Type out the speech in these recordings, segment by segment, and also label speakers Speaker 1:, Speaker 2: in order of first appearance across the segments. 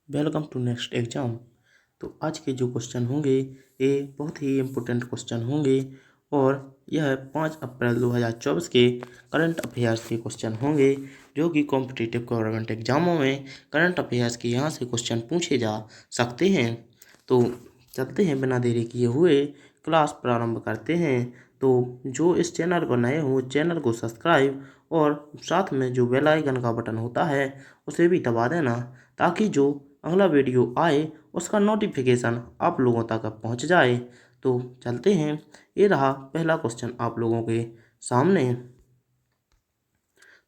Speaker 1: Welcome to next exam. तो आज के जो क्वेश्चन होंगे ये बहुत ही इम्पोर्टेंट क्वेश्चन होंगे और यह 5 अप्रैल 2024 के करंट अफेयर्स के क्वेश्चन होंगे जो कि कॉम्पिटिटिव गवर्नमेंट एग्जामों में करंट अफेयर्स के यहाँ से क्वेश्चन पूछे जा सकते हैं। तो चलते हैं बिना देरी किए हुए क्लास प्रारंभ करते हैं। तो जो इस चैनल पर नए हो चैनल को सब्सक्राइब और साथ में जो बेल आइकन का बटन होता है उसे भी दबा देना ताकि जो अगला वीडियो आए उसका नोटिफिकेशन आप लोगों तक पहुंच जाए। तो चलते हैं, ये रहा पहला क्वेश्चन आप लोगों के सामने।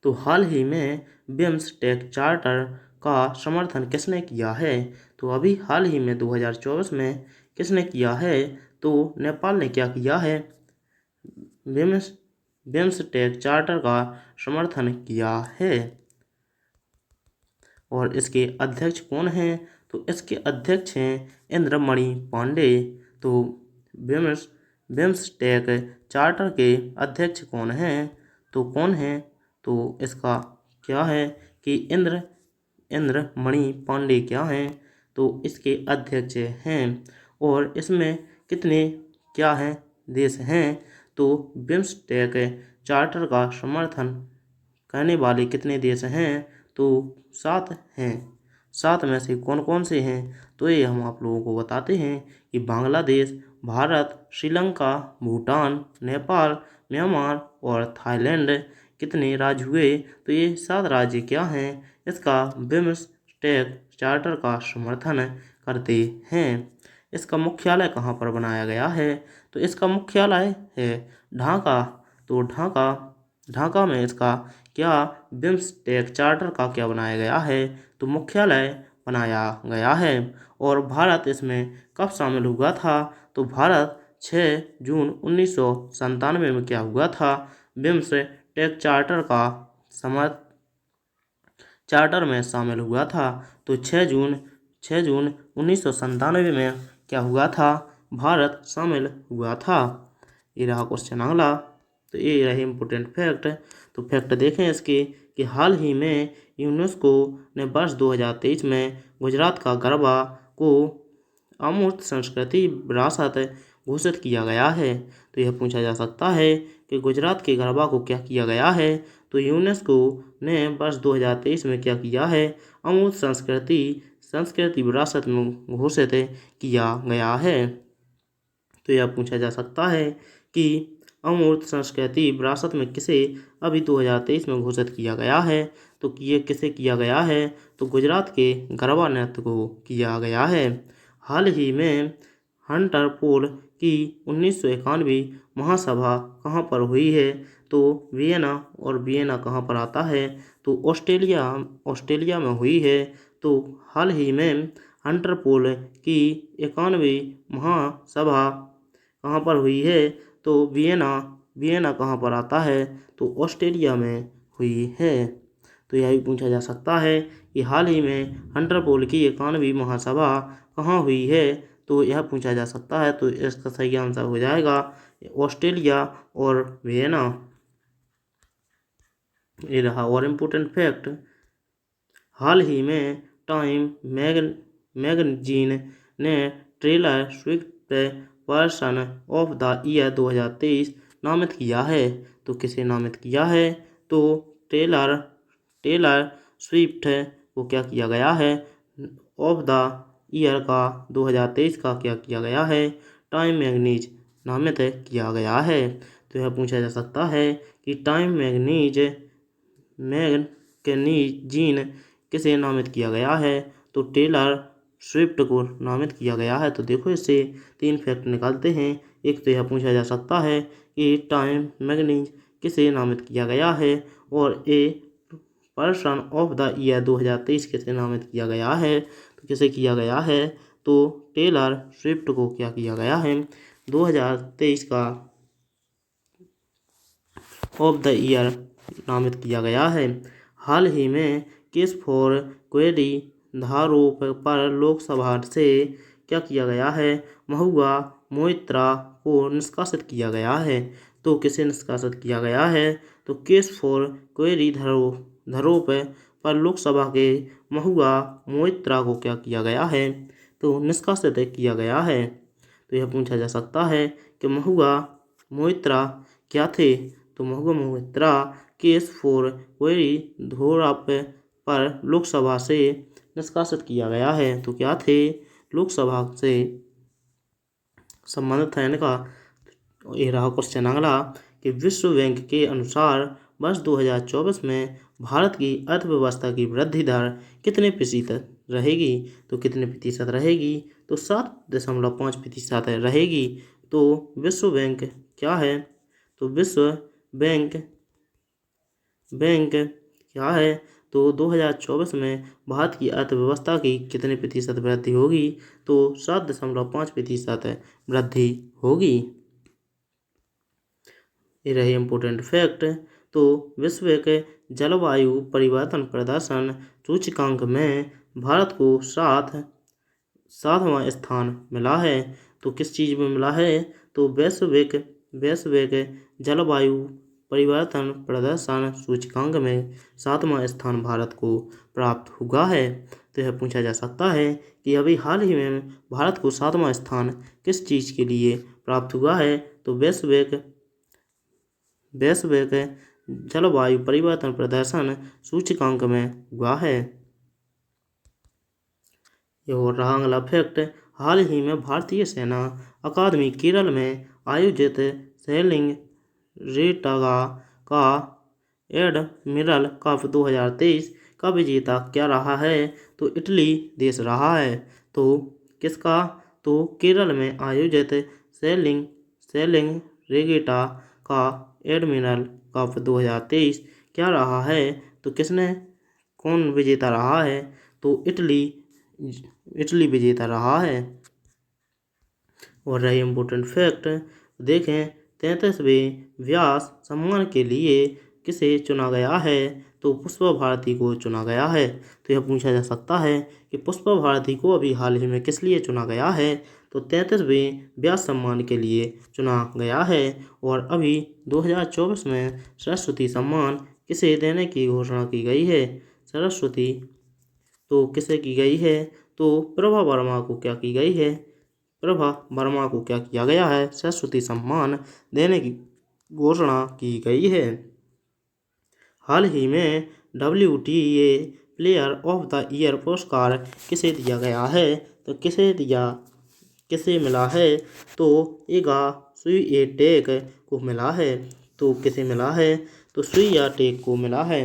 Speaker 1: तो हाल ही में बिम्सटेक चार्टर का समर्थन किसने किया है? तो अभी हाल ही में 2024 में किसने किया है? तो नेपाल ने क्या किया है? बिम्सटेक चार्टर का समर्थन किया है। और इसके अध्यक्ष कौन हैं? तो इसके अध्यक्ष हैं इंद्रमणि पांडे। तो बिम्सटेक चार्टर के अध्यक्ष कौन हैं? तो कौन है? तो इसका क्या है कि इंद्रमणि पांडे क्या हैं? तो इसके अध्यक्ष हैं। और इसमें कितने क्या हैं देश हैं? तो बिम्सटेक चार्टर का समर्थन करने वाले कितने देश हैं? तो 7 हैं। 7 में से कौन कौन से हैं? तो ये हम आप लोगों को बताते हैं कि बांग्लादेश, भारत, श्रीलंका, भूटान, नेपाल, म्यांमार और थाईलैंड कितने राज्य हुए? तो ये 7 राज्य क्या हैं इसका बिम्सटेक चार्टर का समर्थन करते हैं। इसका मुख्यालय कहाँ पर बनाया गया है? तो इसका मुख्यालय है ढाका। तो ढाका में इसका क्या बिम्सटेक चार्टर का क्या बनाया गया है? तो मुख्यालय बनाया गया है। और भारत इसमें कब शामिल हुआ था? तो भारत 6 जून 1997 में क्या हुआ था? बिम्सटेक चार्टर में शामिल हुआ था। तो 6 जून 1997 में क्या हुआ था? भारत शामिल हुआ था। ये रहा क्वेश्चन अगला। तो ये रहे इम्पोर्टेंट फैक्ट। तो फैक्ट देखें इसके कि हाल ही में यूनेस्को ने वर्ष 2023 में गुजरात का गरबा को अमूर्त संस्कृति विरासत घोषित किया गया है। तो यह पूछा जा सकता है कि गुजरात के गरबा को क्या किया गया है? तो यूनेस्को ने वर्ष 2023 में क्या किया है? अमूर्त संस्कृति विरासत में घोषित किया गया है। तो यह पूछा जा सकता है कि अमूर्त संस्कृति विरासत में किसे अभी 2023 में घोषित किया गया है? तो ये किसे किया गया है? तो गुजरात के गरबा नृत्य को किया गया है। हाल ही में इंटरपोल की 1991वीं महासभा कहाँ पर हुई है? तो वियना। और वियना कहाँ पर आता है? तो ऑस्ट्रेलिया में हुई है। तो हाल ही में इंटरपोल की 91वीं महासभा कहाँ पर हुई है? तो वियना कहाँ पर आता है? तो ऑस्ट्रेलिया में हुई है। तो यह भी पूछा जा सकता है कि हाल ही में इंटरपोल की 91वीं महासभा कहाँ हुई है? तो यह पूछा जा सकता है। तो इसका सही आंसर हो जाएगा ऑस्ट्रेलिया और वियना। ये रहा और इम्पोर्टेंट फैक्ट। हाल ही में टाइम मैगजीन ने Taylor Swift person of the year 2023 नामित किया है। तो किसे नामित किया है? तो टेलर स्विफ्ट को क्या किया गया है? ऑफ द ईयर का 2023 का क्या किया गया है? टाइम मैगनीज नामित किया गया है। तो यह पूछा जा सकता है कि टाइम मैगजीन किसे नामित किया गया है? तो टेलर स्विफ्ट को नामित किया गया है। तो देखो इससे 3 फैक्ट निकालते हैं। एक तो यह पूछा जा सकता है कि टाइम मैगजीन किसे नामित किया गया है और पर्सन ऑफ द ईयर 2023 किसे नामित किया गया है? तो किसे किया गया है? तो टेलर स्विफ्ट को क्या किया गया है? 2023 का ऑफ द ईयर नामित किया गया है। हाल ही में केस फॉर क्वेरी धारों पर लोकसभा से क्या किया गया है? महुआ मोइत्रा को निष्कासित किया गया है। तो किसे निष्कासित किया गया है? तो केस फॉर क्वेरी धरों पर पर लोकसभा के महुआ मोइत्रा को क्या किया गया है, तो निष्कासित किया गया है। तो यह पूछा जा सकता है कि महुआ मोइत्रा क्या थे, तो Mahua Moitra case for query धोराप पर लोकसभा से निष्कासित किया गया है। तो क्या थे, लोकसभा से संबंधित है इनका। ये रहा क्वेश्चन अगला कि विश्व बैंक के अनुसार वर्ष 2024 में भारत की अर्थव्यवस्था की वृद्धि दर कितने प्रतिशत रहेगी, तो कितने प्रतिशत रहेगी, तो 7.5% रहेगी। तो विश्व बैंक क्या है, तो विश्व बैंक क्या है, तो 2024 में भारत की अर्थव्यवस्था की कितने प्रतिशत वृद्धि होगी, तो 7.5% वृद्धि होगी। ये रहे इम्पोर्टेंट फैक्ट। तो विश्व के जलवायु परिवर्तन प्रदर्शन सूचकांक में भारत को 7वां स्थान मिला है। तो किस चीज़ में मिला है, तो वैश्विक जलवायु परिवर्तन प्रदर्शन सूचकांक में 7वां स्थान भारत को प्राप्त हुआ है। तो यह पूछा जा सकता है कि अभी हाल ही में भारत को 7वां स्थान किस चीज़ के लिए प्राप्त हुआ है, तो वैश्विक जलवायु परिवर्तन प्रदर्शन सूचकांक में हुआ है। यह हो रहा अगला फैक्ट। हाल ही में भारतीय सेना अकादमी केरल में आयोजित सेलिंग रेगाटा का एडमिरल कप 2023 का विजेता क्या रहा है, तो इटली देश रहा है। तो किसका, तो केरल में आयोजित सेलिंग रेगाटा का एडमिरल कप 2023 क्या रहा है, तो कौन विजेता रहा है, तो इटली विजेता रहा है। और रही इम्पोर्टेंट फैक्ट, देखें 33वें व्यास सम्मान के लिए किसे चुना गया है, तो पुष्पा भारती को चुना गया है। तो यह पूछा जा सकता है कि पुष्पा भारती को अभी हाल ही में किस लिए चुना गया है, तो 33वें व्यास सम्मान के लिए चुना गया है। और अभी 2024 में सरस्वती सम्मान किसे देने की घोषणा की गई है, सरस्वती तो किसे की गई है, तो प्रभा वर्मा को क्या की गई है, प्रभा वर्मा को क्या किया गया है, सरस्वती सम्मान देने की घोषणा की गई है। हाल ही में WTA player of the year पुरस्कार किसे दिया गया है, तो किसे मिला है, तो एगा स्विएटेक को मिला है। तो किसे मिला है, तो स्वियाटेक को मिला है।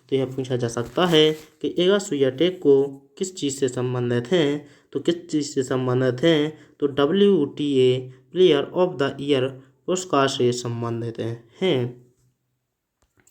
Speaker 1: तो यह पूछा जा सकता है कि एगा स्वियाटेक को किस चीज़ से संबंधित हैं, तो किस चीज़ से संबंधित हैं, तो WTA player of the year पुरस्कार से संबंधित हैं।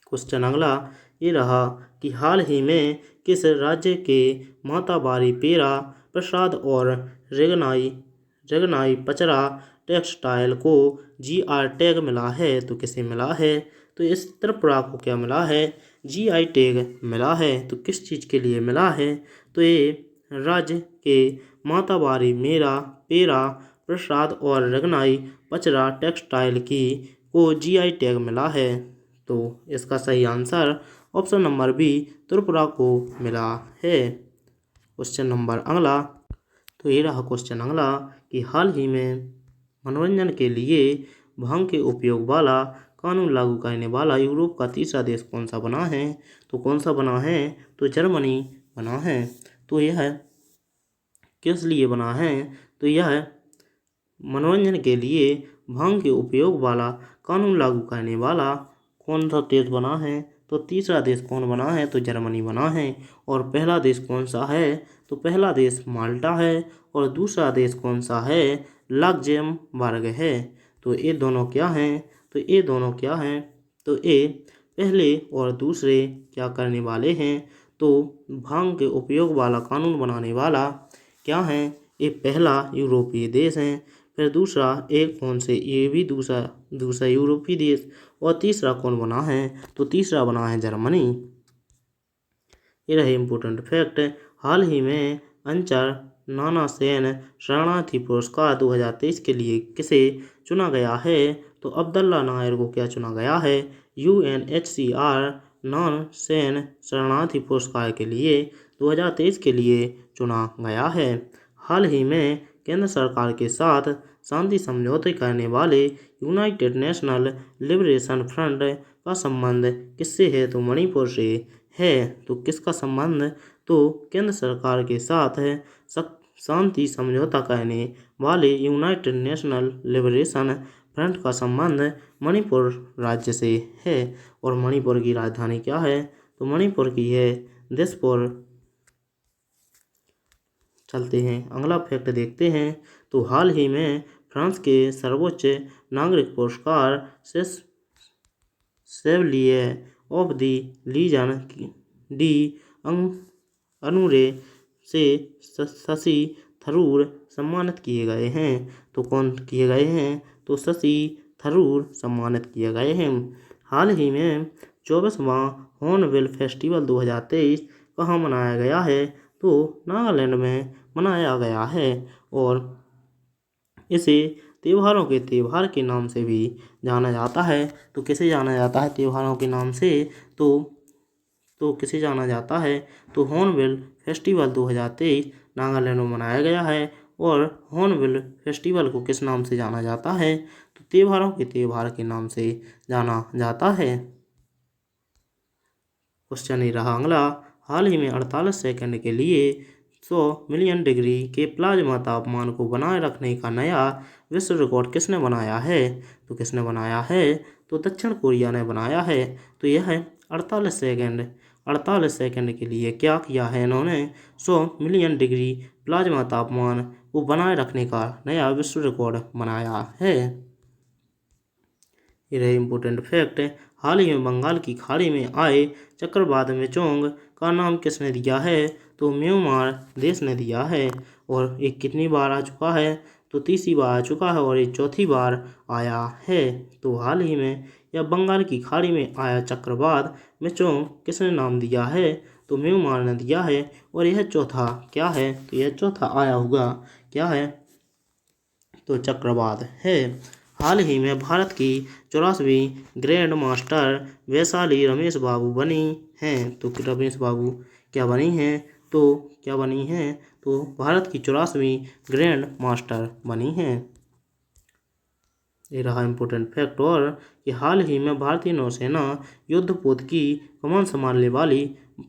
Speaker 1: क्वेश्चन अगला ये रहा कि हाल ही में किस राज्य के माताबारी पेरा प्रसाद और रेगनाई पचरा टेक्सटाइल को GI टैग मिला है, तो किसे मिला है, तो इस त्रिपुरा को क्या मिला है, GI टैग मिला है। तो किस चीज़ के लिए मिला है, तो ये राज्य के माताबारी पेरा प्रसाद और रेगनाई पचरा टेक्सटाइल को GI टैग मिला है। तो इसका सही answer option number B Tripura को मिला है। क्वेश्चन नंबर अगला, तो ये रहा क्वेश्चन अगला कि हाल ही में मनोरंजन के लिए भांग के उपयोग वाला कानून लागू करने वाला यूरोप का तीसरा देश कौन सा बना है, तो कौन सा बना है, तो जर्मनी बना है। तो यह किस लिए बना है, तो यह मनोरंजन के लिए भांग के उपयोग वाला कानून लागू करने वाला कौन सा देश बना है, तो तीसरा देश कौन बना है, तो जर्मनी बना है। और पहला देश कौन सा है, तो पहला देश माल्टा है और दूसरा देश कौन सा है, लक्ज़ेमबर्ग है। तो ये दोनों क्या हैं, तो ये दोनों क्या हैं, तो ये पहले और दूसरे क्या करने वाले हैं, तो भांग के उपयोग वाला कानून बनाने वाला क्या है, ये पहला यूरोपीय देश है। फिर दूसरा एक कौन से, ये भी दूसरा यूरोपीय देश। और तीसरा कौन बना है, तो तीसरा बना है जर्मनी। ये रहे इम्पोर्टेंट फैक्ट। हाल ही में अंचर नानासेन शरणार्थी पुरस्कार 2023 के लिए किसे चुना गया है, तो अब्दुल्ला नायर को क्या चुना गया है, UNHCR नानसेन शरणार्थी पुरस्कार के लिए 2023 के लिए चुना गया है। हाल ही में केंद्र सरकार के साथ शांति समझौते करने वाले यूनाइटेड नेशनल लिबरेशन फ्रंट का संबंध किससे है? तो मणिपुर से है। तो किसका संबंध? तो केंद्र सरकार के साथ शांति समझौता करने वाले यूनाइटेड नेशनल लिबरेशन फ्रंट का संबंध मणिपुर राज्य से है। और मणिपुर की राजधानी क्या है? तो मणिपुर की है दिसपुर। चलते हैं अगला फैक्ट देखते हैं। तो हाल ही में फ्रांस के सर्वोच्च नागरिक पुरस्कार शेवलियर ऑफ द लीजन डी ऑनरे से शशि थरूर सम्मानित किए गए हैं। तो कौन किए गए हैं? तो शशि थरूर सम्मानित किए गए हैं। हाल ही में 24वां हॉर्नबिल फेस्टिवल 2023 कहाँ मनाया गया है? तो नागालैंड में मनाया गया है। और इसे त्योहारों के त्योहार के नाम से भी जाना जाता है। तो किसे जाना जाता है त्योहारों के नाम से? तो किसे जाना जाता है? तो हॉर्नबिल फेस्टिवल 2023 नागालैंड में मनाया गया है। और हॉर्नबिल फेस्टिवल को किस नाम से जाना जाता है? तो त्योहारों के त्योहार के नाम से जाना जाता है। क्वेश्चन ही रहा अगला। हाल ही में 48 सेकंड के लिए 100 मिलियन डिग्री के प्लाज्मा तापमान को बनाए रखने का नया विश्व रिकॉर्ड किसने बनाया है? तो किसने बनाया है? तो दक्षिण कोरिया ने बनाया है। तो यह 48 सेकंड के लिए क्या किया है इन्होंने? 100 मिलियन डिग्री प्लाज्मा तापमान को बनाए रखने का नया विश्व रिकॉर्ड बनाया है। ये रहे इम्पोर्टेंट फैक्ट। हाल ही में बंगाल की खाड़ी में आए चक्रवात मेचोंग का नाम किसने दिया है? तो म्यांमार देश ने दिया है। और ये कितनी बार आ चुका है? तो तीसरी बार आ चुका है और ये चौथी बार आया है। तो हाल ही में यह बंगाल की खाड़ी में आया चक्रवात मेचोंग किसने नाम दिया है? तो म्यांमार ने दिया है। और यह चौथा क्या है? तो यह चौथा आया होगा क्या है? तो चक्रवात है। हाल ही में भारत की 84वीं ग्रैंड मास्टर वैशाली रमेश बाबू बनी हैं। तो रमेश बाबू क्या बनी हैं? तो क्या बनी हैं? तो भारत की 84वीं ग्रैंड मास्टर बनी हैं। ये रहा इम्पोर्टेंट फैक्ट। और कि हाल ही में भारतीय नौसेना युद्धपोत की कमान संभालने वाली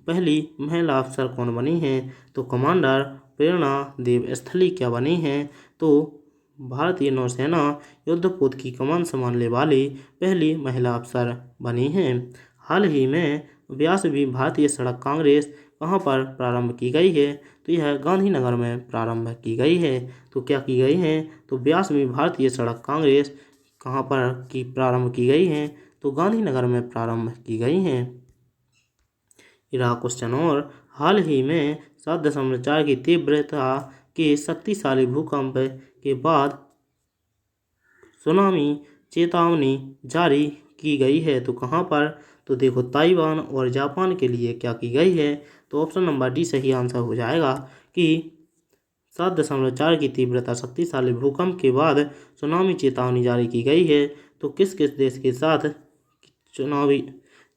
Speaker 1: पहली महिला अफसर कौन बनी हैं? तो कमांडर प्रेरणा देव स्थली क्या बनी हैं? तो भारतीय नौसेना युद्धपोत की कमान संभालने वाली पहली महिला अफसर बनी हैं। हाल ही में 82वीं भारतीय सड़क कांग्रेस कहाँ पर प्रारंभ की गई है? तो यह गांधीनगर में प्रारंभ की गई है। तो क्या की गई है? तो 82वीं भारतीय सड़क कांग्रेस कहाँ पर की प्रारंभ की गई है? तो गांधीनगर में प्रारंभ की गई हैं। रहा क्वेश्चन। और हाल ही में 7.4 की तीव्रता के शक्तिशाली भूकंप के बाद सुनामी चेतावनी जारी की गई है। तो कहाँ पर? तो देखो ताइवान और जापान के लिए क्या की गई है? तो ऑप्शन नंबर डी सही आंसर हो जाएगा कि 7.4 की तीव्रता शक्तिशाली भूकंप के बाद सुनामी चेतावनी जारी की गई है। तो किस किस देश के साथ चुनावी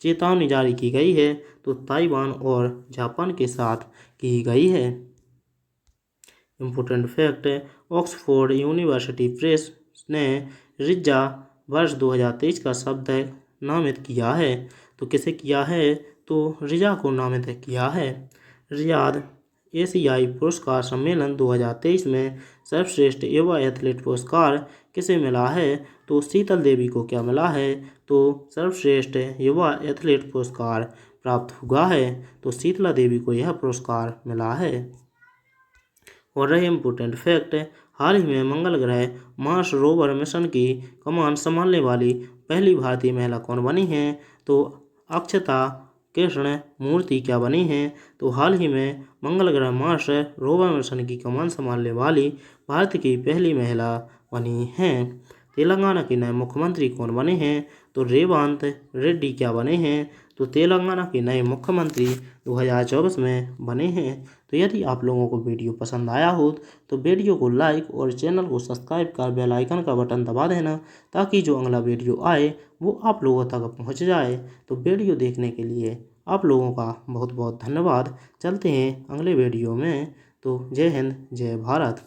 Speaker 1: चेतावनी जारी की गई है? तो ताइवान और जापान के साथ की गई है। Important fact. Oxford university press ने रिजा वर्ष 2023 का शब्द नामित किया है। तो किसे किया है? तो रिजा को नामित किया है। रियाद एशियाई पुरस्कार सम्मेलन 2023 में सर्वश्रेष्ठ युवा एथलीट पुरस्कार किसे मिला है? तो शीतल देवी को क्या मिला है? तो सर्वश्रेष्ठ युवा एथलीट पुरस्कार प्राप्त हुआ है। तो शीतला देवी को यह पुरस्कार मिला है। और रहे इम्पोर्टेंट फैक्ट। हाल ही में मंगल ग्रह मार्स रोवर मिशन की कमान संभालने वाली पहली भारतीय महिला कौन बनी है? तो अक्षता कृष्ण मूर्ति क्या बनी हैं? तो हाल ही में मंगल ग्रह मार्स रोवर मिशन की कमान संभालने वाली भारत की पहली महिला बनी हैं। तेलंगाना के नए मुख्यमंत्री कौन बने हैं? तो रेवंत रेड्डी क्या बने हैं? तो तेलंगाना के नए मुख्यमंत्री 2024 में बने हैं। तो यदि आप लोगों को वीडियो पसंद आया हो तो वीडियो को लाइक और चैनल को सब्सक्राइब कर बेल आइकन का बटन दबा देना, ताकि जो अगला वीडियो आए वो आप लोगों तक पहुंच जाए। तो वीडियो देखने के लिए आप लोगों का बहुत बहुत धन्यवाद। चलते हैं अगले वीडियो में। तो जय हिंद, जय भारत।